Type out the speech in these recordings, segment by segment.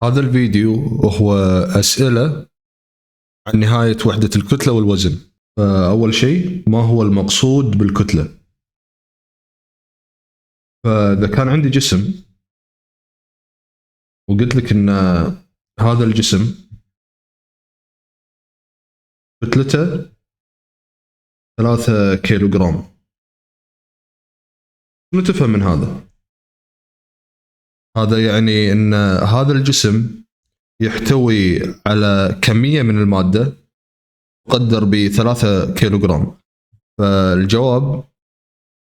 هذا الفيديو هو أسئلة عن نهاية وحدة الكتلة والوزن. فأول شيء، ما هو المقصود بالكتلة؟ فإذا كان عندي جسم وقلت لك أن هذا الجسم كتلته 3 كيلوغرام، شنو تفهم من هذا؟ هذا يعني أن هذا الجسم يحتوي على كمية من المادة تقدر ب3 كيلوغرام. فالجواب،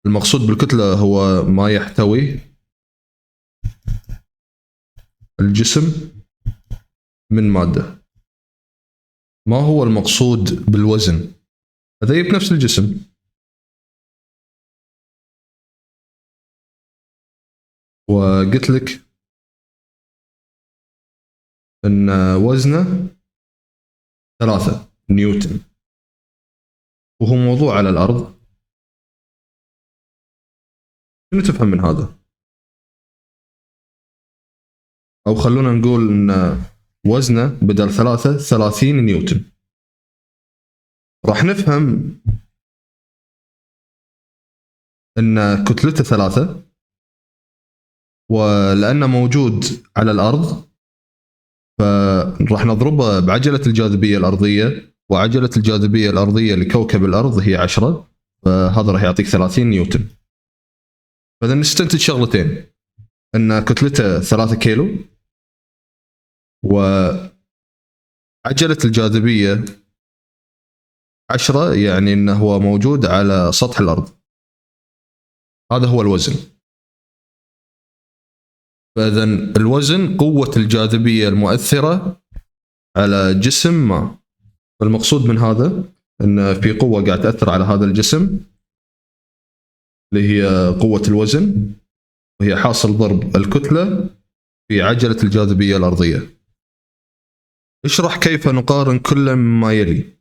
المقصود بالكتلة هو ما يحتوي الجسم من مادة. ما هو المقصود بالوزن؟ هذا يجيب نفس الجسم. وقلت لك ان وزنه 3 نيوتن، وهو موضوع على الارض. شنو تفهم من هذا؟ او خلونا نقول ان وزنه بدل 3 30 نيوتن. راح نفهم ان كتلته 3، ولانه موجود على الارض فراح نضربه بعجلة الجاذبية الارضية، وعجلة الجاذبية الارضية لكوكب الارض هي 10، فهذا راح يعطيك 30 نيوتن. فاذا نستنتج شغلتين، ان كتلته 3 كيلو، وعجلة الجاذبية 10، يعني انه هو موجود على سطح الارض. هذا هو الوزن. فاذا الوزن قوة الجاذبية المؤثرة على جسم ما. فالمقصود من هذا ان في قوة قاعد تأثر على هذا الجسم اللي هي قوة الوزن، وهي حاصل ضرب الكتلة في عجلة الجاذبية الأرضية. اشرح كيف نقارن كل مما يلي.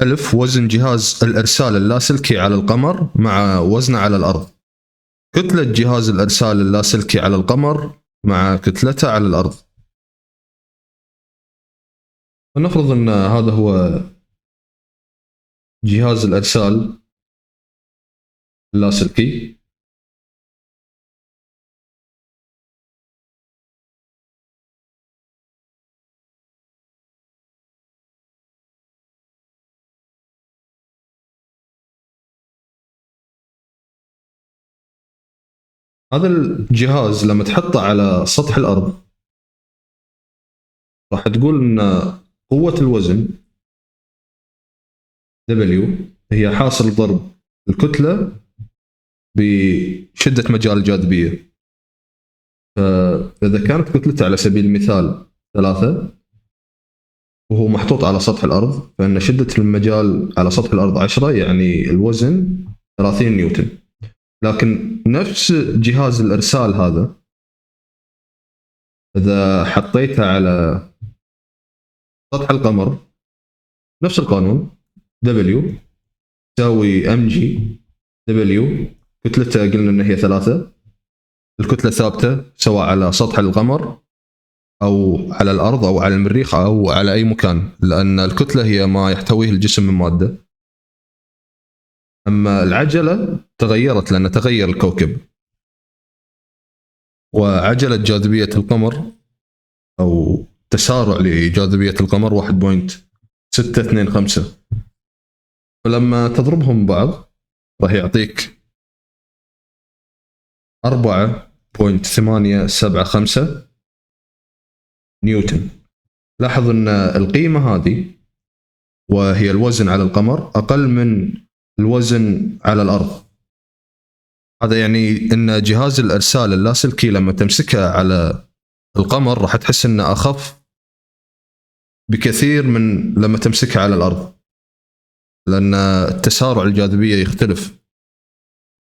ألف، وزن جهاز الإرسال اللاسلكي على القمر مع وزنه على الأرض. كتلة جهاز الإرسال اللاسلكي على القمر مع كتلته على الأرض. فنفرض أن هذا هو جهاز الإرسال اللاسلكي. هذا الجهاز لما تحطه على سطح الأرض راح تقول أن قوة الوزن W هي حاصل ضرب الكتلة بشدة مجال الجاذبية. فإذا كانت كتلته على سبيل المثال 3 وهو محطوط على سطح الأرض، فإن شدة المجال على سطح الأرض 10، يعني الوزن 30 نيوتن. لكن نفس جهاز الإرسال هذا إذا حطيته على سطح القمر، نفس القانون، W تساوي mg. W كتلته قلنا ان هي 3، الكتله ثابته سواء على سطح القمر او على الارض او على المريخ او على اي مكان، لان الكتله هي ما يحتويه الجسم من ماده. اما العجله تغيرت لان تغير الكوكب، وعجله جاذبيه القمر او تسارع لجاذبيه القمر 1.625. فلما تضربهم بعض راح يعطيك 4.875 نيوتن. لاحظ ان القيمة هذه وهي الوزن على القمر اقل من الوزن على الارض. هذا يعني ان جهاز الارسال اللاسلكي لما تمسكه على القمر راح تحس انه اخف بكثير من لما تمسكه على الارض، لان التسارع الجاذبية يختلف.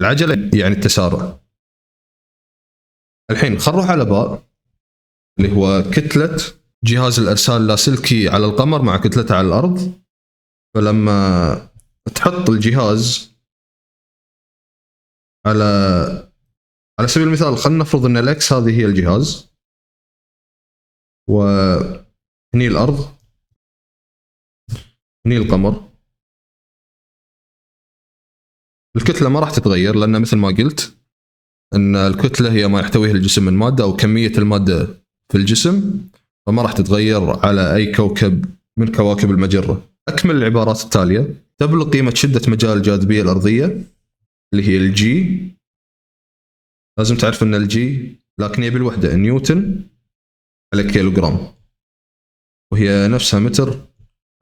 العجلة يعني التسارع. الحين خل نروح على باء اللي هو كتلة جهاز الارسال اللاسلكي على القمر مع كتلته على الارض. فلما تحط الجهاز على سبيل المثال، خلينا نفرض ان الاكس هذه هي الجهاز، وهني الأرض، هني القمر. الكتلة ما راح تتغير، لأن مثل ما قلت أن الكتلة هي ما يحتويه الجسم من مادة أو كمية المادة في الجسم، فما راح تتغير على أي كوكب من كواكب المجرة. أكمل العبارات التالية: تبلغ قيمة شدة مجال الجاذبية الأرضية اللي هي الجي، لازم تعرف أن الجي لكن يبي الوحدة نيوتن على كيلوغرام، وهي نفسها متر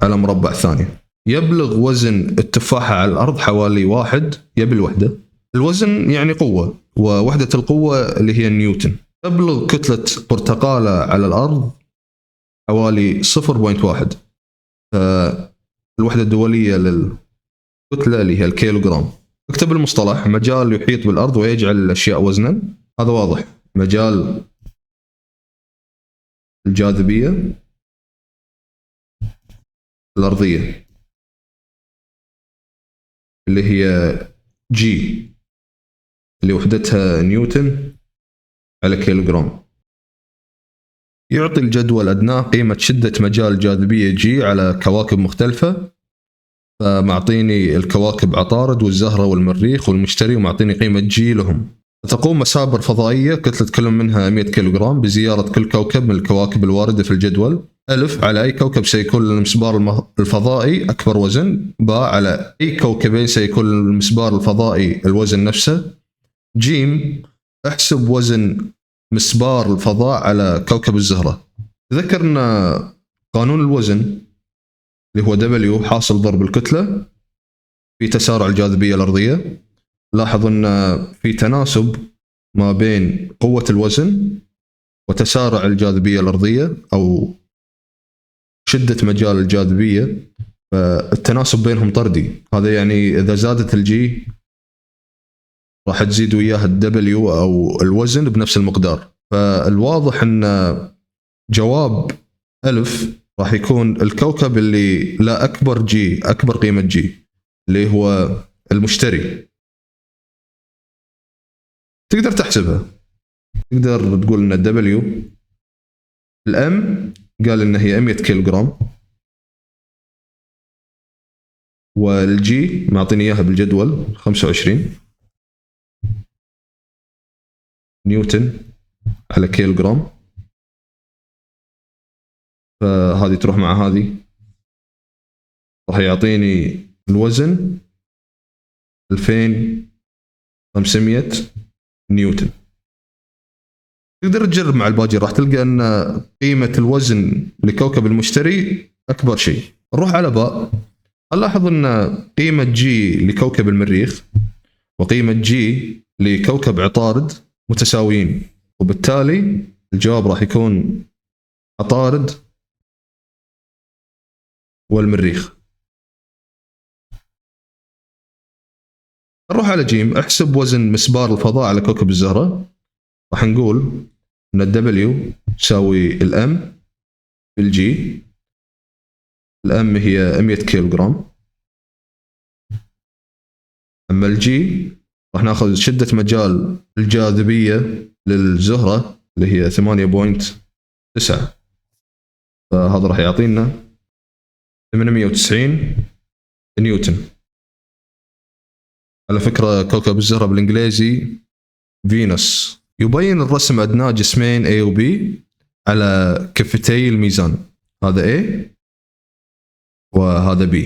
على مربع ثانية. يبلغ وزن التفاحة على الأرض حوالي 1، يبي الوحدة. الوزن يعني قوة، ووحدة القوة اللي هي نيوتن. تبلغ كتلة برتقالة على الأرض حوالي 0.1، فالوحدة الدولية للكتلة اللي هي الكيلوغرام. اكتب المصطلح: مجال يحيط بالأرض ويجعل الأشياء وزنا. هذا واضح، مجال الجاذبية الأرضية اللي هي جي اللي وحدتها نيوتن على كيلوغرام. يعطي الجدول أدناه قيمة شدة مجال الجاذبية جي على كواكب مختلفة، فمعطيني الكواكب عطارد والزهرة والمريخ والمشتري، ومعطيني قيمة جي لهم. تقوم مسابر فضائية كتلة كل منها 100 كيلوغرام بزيارة كل كوكب من الكواكب الواردة في الجدول. ألف، على أي كوكب سيكون المسبار الفضائي أكبر وزن؟ باء، على أي كوكبين سيكون المسبار الفضائي الوزن نفسه؟ جيم، احسب وزن مسبار الفضاء على كوكب الزهرة. ذكرنا قانون الوزن اللي هو W حاصل ضرب الكتلة في تسارع الجاذبية الأرضية. لاحظ أن في تناسب ما بين قوة الوزن وتسارع الجاذبية الأرضية أو شدة مجال الجاذبية، فالتناسب بينهم طردي. هذا يعني إذا زادت الجي راح تزيد وياها الدبليو أو الوزن بنفس المقدار. فالواضح أن جواب ألف راح يكون الكوكب اللي لا أكبر جي، أكبر قيمة جي، اللي هو المشتري. تقدر تحسبها، تقدر تقول أن الدبليو الأم قال إن هي 100 كيلوغرام، والجي معطيني إياها بالجدول 25 نيوتن على كيلوغرام، فهذه تروح مع هذه راح يعطيني الوزن 2500 نيوتن. تقدر تجرب مع الباجي، راح تلقى ان قيمة الوزن لكوكب المشتري اكبر شيء. نروح على باء، نلاحظ ان قيمة جي لكوكب المريخ وقيمة جي لكوكب عطارد متساويين، وبالتالي الجواب راح يكون عطارد والمريخ. نروح على جيم، احسب وزن مسبار الفضاء على كوكب الزهرة. راح نقول ان الدبليو تساوي الام بالجي. الام هي 100 كيلوغرام، اما الجي راح ناخذ شدة مجال الجاذبية للزهرة اللي هي 8.9، فهذا راح يعطينا 890 نيوتن. على فكرة كوكب الزهرة بالانجليزي فينوس. يبين الرسم أدناه جسمين A و B على كفتي الميزان، هذا A وهذا B.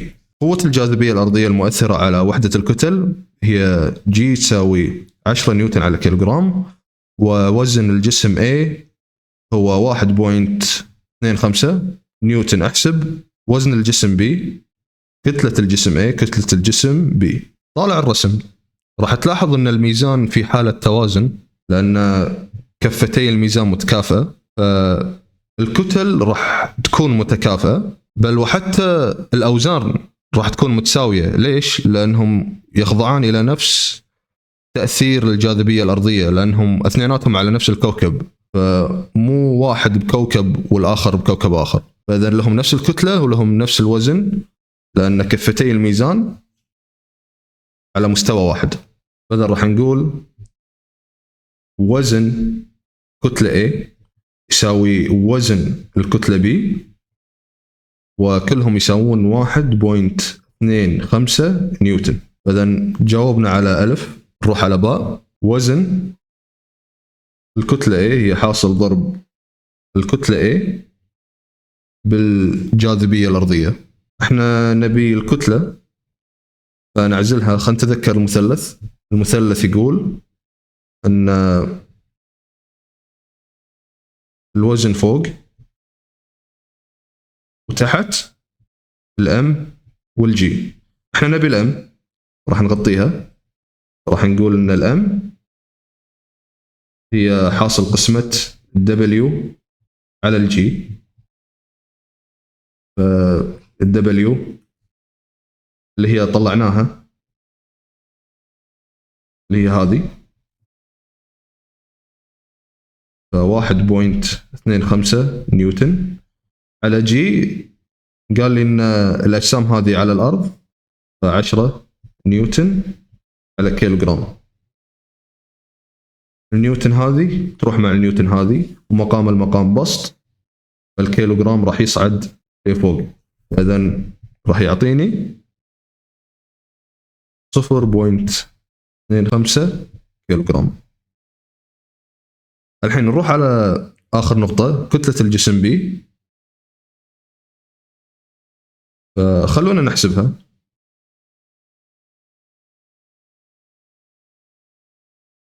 قوة الجاذبية الأرضية المؤثرة على وحدة الكتل هي G تساوي 10 نيوتن على كيلوغرام، ووزن الجسم A هو 1.25 نيوتن. أحسب وزن الجسم B، كتلة الجسم A، كتلة الجسم B. طالع الرسم راح تلاحظ أن الميزان في حالة توازن، لأن كفتي الميزان متكافئة، فالكتل راح تكون متكافئة، بل وحتى الأوزان راح تكون متساوية. ليش؟ لأنهم يخضعان إلى نفس تأثير الجاذبية الأرضية، لأنهم اثنيناتهم على نفس الكوكب، فمو واحد بكوكب والآخر بكوكب آخر، فإذا لهم نفس الكتلة ولهم نفس الوزن، لأن كفتي الميزان على مستوى واحد. فإذا راح نقول وزن كتلة A يساوي وزن الكتلة B، وكلهم يساوون 1.25 نيوتن. إذا جاوبنا على ألف. نروح على باء. وزن الكتلة A هي حاصل ضرب الكتلة A بالجاذبية الأرضية. احنا نبي الكتلة فنعزلها. خلينا نتذكر المثلث يقول ان الوزن فوق وتحت الام والجي. احنا نبي الام، راح نغطيها، راح نقول ان الام هي حاصل قسمة W على الجي. فالW اللي هي طلعناها اللي هي هذه 1.25 نيوتن على جي. قال لي ان الاجسام هذه على الارض 10 نيوتن على كيلوغرام. النيوتن هذه تروح مع النيوتن هذه، ومقام المقام بسط، فالكيلوغرام راح يصعد لفوق. اذا راح يعطيني 0.25 كيلوغرام. الحين نروح على آخر نقطة، كتلة الجسم B. فخلونا نحسبها.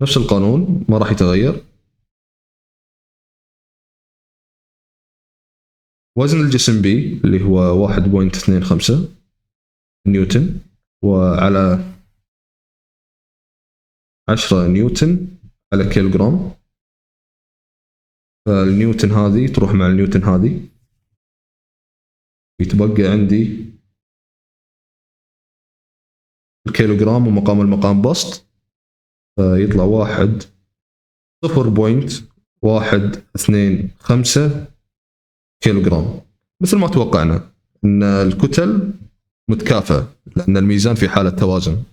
نفس القانون ما راح يتغير. وزن الجسم B اللي هو 1.25 نيوتن، وعلى 10 نيوتن على كيلوغرام. فالنيوتن هذه تروح مع النيوتن هذه، يتبقى عندي الكيلوغرام ومقام المقام بسط، فيطلع 0.125 كيلوغرام. مثل ما توقعنا ان الكتل متكافئة لان الميزان في حالة توازن.